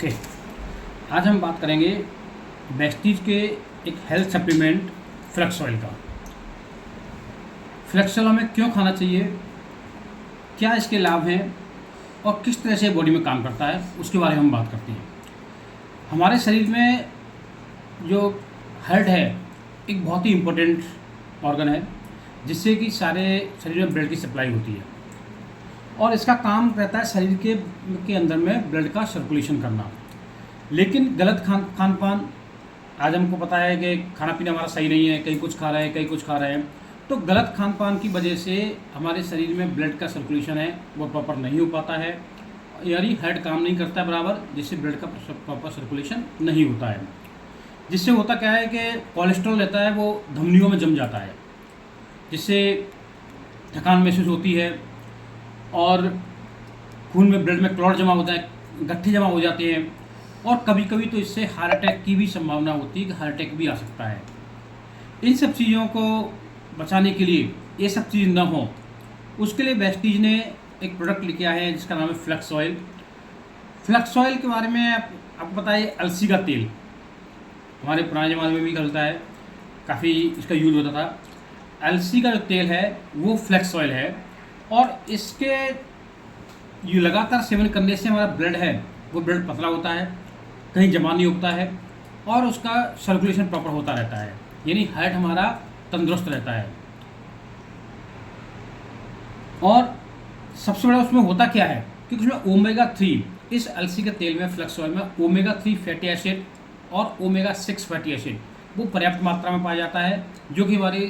Okay, आज हम बात करेंगे वेस्टीज के एक हेल्थ सप्लीमेंट फ्लैक्स ऑयल का। फ्लैक्स ऑयल हमें क्यों खाना चाहिए, क्या इसके लाभ हैं और किस तरह से बॉडी में काम करता है, उसके बारे में हम बात करते हैं। हमारे शरीर में जो हार्ट है एक बहुत ही इम्पोर्टेंट ऑर्गन है, जिससे कि सारे शरीर में ब्लड की सप्लाई होती है और इसका काम रहता है शरीर के अंदर में ब्लड का सर्कुलेशन करना। लेकिन गलत खान पान, आज हमको पता है कि खाना पीना हमारा सही नहीं है, कहीं कुछ खा रहे हैं कहीं कुछ खा रहे हैं, तो गलत खान पान की वजह से हमारे शरीर में ब्लड का सर्कुलेशन है वो प्रॉपर नहीं हो पाता है, यानी हार्ट काम नहीं करता बराबर, जिससे ब्लड का प्रॉपर सर्कुलेशन नहीं होता है। जिससे होता क्या है कि कोलेस्ट्रॉल रहता है वो धमनियों में जम जाता है, जिससे थकान महसूस होती है और खून में ब्लड में क्लॉट जमा होता है, गट्ठे जमा हो जाते हैं और कभी कभी तो इससे हार्ट अटैक की भी संभावना होती है कि हार्ट अटैक भी आ सकता है। इन सब चीज़ों को बचाने के लिए, ये सब चीज़ ना हो, उसके लिए वेस्टीज ने एक प्रोडक्ट लेके आए हैं जिसका नाम है फ्लैक्स ऑयल। फ्लैक्स ऑयल के बारे में आपको पता है, अलसी का तेल हमारे पुराने ज़माने में भी चलता है, काफ़ी इसका यूज होता था। अलसी का जो तेल है वो फ्लैक्स ऑयल है और इसके ये लगातार सेवन करने से हमारा ब्लड है वो ब्लड पतला होता है, कहीं जमा नहीं होता है और उसका सर्कुलेशन प्रॉपर होता रहता है, यानी हार्ट हमारा तंदुरुस्त रहता है। और सबसे बड़ा उसमें होता क्या है, क्योंकि उसमें ओमेगा 3, इस अलसी के तेल में, फ्लैक्स ऑयल में ओमेगा 3 फैटी एसिड और ओमेगा 6 फैटी एसिड वो पर्याप्त मात्रा में पाया जाता है, जो कि हमारे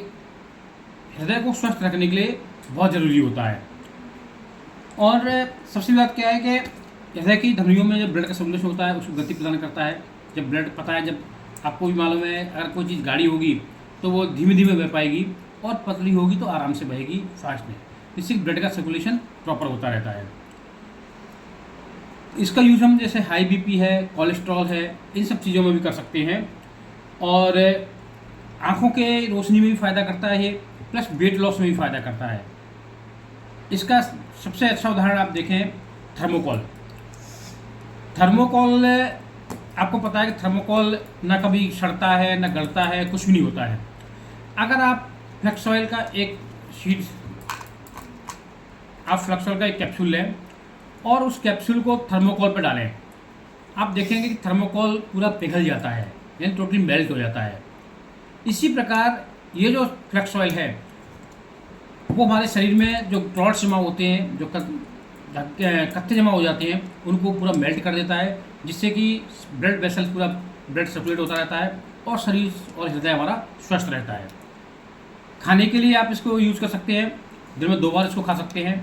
हृदय को स्वस्थ रखने के लिए बहुत ज़रूरी होता है। और सबसे बात क्या है कि हृदय की धमनियों में जब ब्लड का सर्कुलेशन होता है उसको गति प्रदान करता है। जब ब्लड, पता है, जब आपको भी मालूम है, अगर कोई चीज़ गाढ़ी होगी तो वो धीमे धीमे बह पाएगी और पतली होगी तो आराम से बहेगी, फास्ट में। इससे ब्लड का सर्कुलेशन प्रॉपर होता रहता है। इसका यूज़ हम जैसे हाई बीपी है, कोलेस्ट्रॉल है, इन सब चीज़ों में भी कर सकते हैं। और आँखों के रोशनी में भी फ़ायदा करता है ये, प्लस वेट लॉस में भी फ़ायदा करता है। इसका सबसे अच्छा उदाहरण आप देखें, थर्मोकॉल। थर्मोकॉल, आपको पता है कि थर्मोकॉल ना कभी सड़ता है ना गलता है, कुछ भी नहीं होता है। अगर आप फ्लैक्स ऑयल का एक कैप्सूल लें और उस कैप्सूल को थर्मोकॉल पर डालें, आप देखेंगे कि थर्मोकॉल पूरा पिघल जाता है, यानी टोटली मेल्ट हो जाता है। इसी प्रकार ये जो फ्लैक्स ऑयल है वो हमारे शरीर में जो क्लॉट्स जमा होते हैं, जो कत्थे जमा हो जाते हैं, उनको पूरा मेल्ट कर देता है, जिससे कि ब्लड वेसल, पूरा ब्लड सर्कुलेट होता रहता है और शरीर और हृदय हमारा स्वस्थ रहता है। खाने के लिए आप इसको यूज़ कर सकते हैं, दिन में 2 बार इसको खा सकते हैं,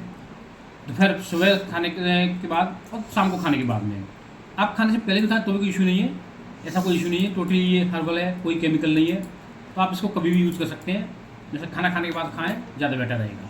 दोपहर, सुबह खाने के बाद और शाम को खाने के बाद में। आप खाने से पहले भी खाएं तो भी कोई इशू नहीं है, ऐसा कोई इशू नहीं है, टोटली ये हर्बल है, कोई केमिकल नहीं है, तो आप इसको कभी भी यूज़ कर सकते हैं। जैसे खाना खाने के बाद खाएं, ज़्यादा बेटर रहेगा।